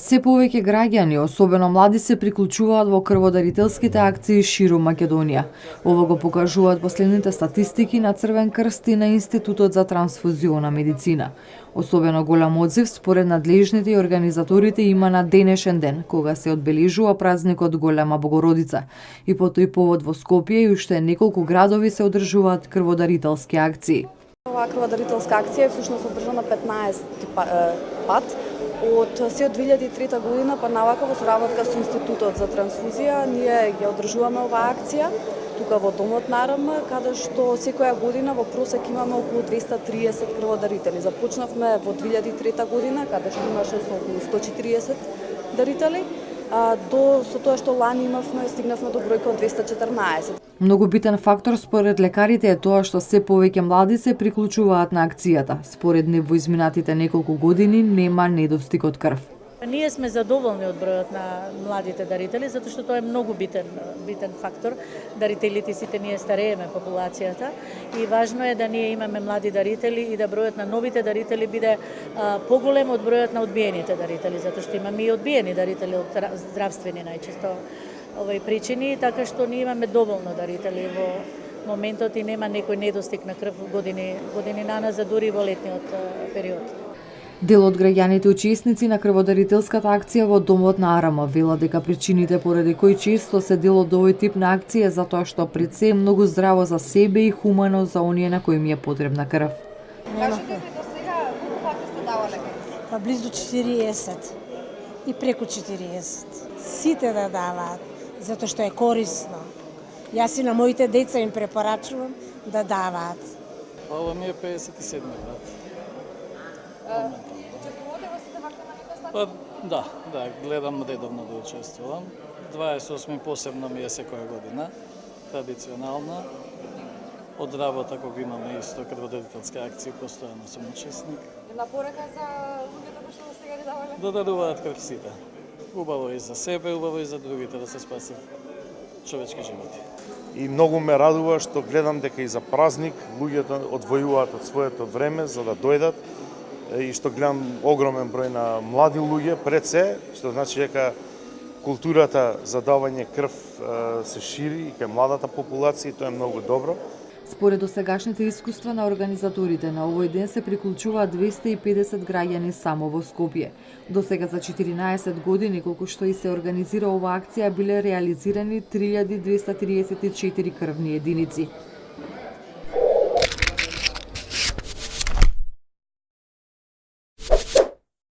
Се повеќе граѓани, особено млади, се приклучуваат во крводарителските акции ширум Македонија. Ово го покажуваат последните статистики на Црвен крст и на Институтот за трансфузиона медицина. Особено голем одзив според надлежните и организаторите има на денешен ден, кога се одбележува празникот Голема Богородица. И по тој повод во Скопје и уште неколку градови се одржуваат крводарителски акции. Оваа крводарителска акција е всушност одржана 15 пат. Се од 2003 година па навака во соработка со Институтот за трансфузија ние ја одржуваме оваа акција тука во домот на РМ, каде што секоја година во просек имаме околу 230 крводарители. Започнавме во 2003 година каде што имаше со околу 140 дарители, со тоа што лани стигнавме до бројка од 214. Многу битен фактор според лекарите е тоа што се повеќе млади се приклучуваат на акцијата. Според нив во изминатите неколку години нема недостиг од крв. Ние сме задоволни од бројот на младите дарители, затоа што тоа е многу битен фактор. Дарителите сите ние старееме популацијата и важно е да ние имаме млади дарители и да бројот на новите дарители биде поголем од бројот на одбиените дарители, затоа што имаме и одбиени дарители од здравствени најчесто причини, така што ние имаме доволно дарители во моментот и нема некој недостиг на крв години наназад, дури во летниот период. Дел од граѓаните учесници на крводарителската акција во домот на РМ велат дека причините поради кои често се дел од овој тип на акција е затоа што пред се е многу здраво за себе и хумано за оние на кои им е потребна крв. Кажете ми до сега колку пати сте давале крв? Па близу 40 и преку 40. Сите да даваат, затоа што е корисно. Јас и на моите деца им препорачувам да даваат. Ова ми е 57 брат. Учествувате во сите вакцинарните статии? Па да, гледам редовно да учествувам. 28 посебно ми е секоја година, традиционална. Од работа кога имаме исто крводарителска акција, постојано сум учесник. Една порека за луѓето кои што до сега ги давале? Да даруваат крв сите. Убаво и за себе, убаво и за другите да се спасат човечки животи. И многу ме радува што гледам дека и за празник луѓето одвојуваат од своето време за да дојдат и што гледам огромен број на млади луѓе пред се, што значи дека културата за давање крв се шири и кај младата популација и тоа е многу добро. Според досегашните искуства на организаторите на овој ден се приклучуваат 250 граѓани само во Скопје. До сега за 14 години колку што и се организира оваа акција биле реализирани 3234 крвни единици.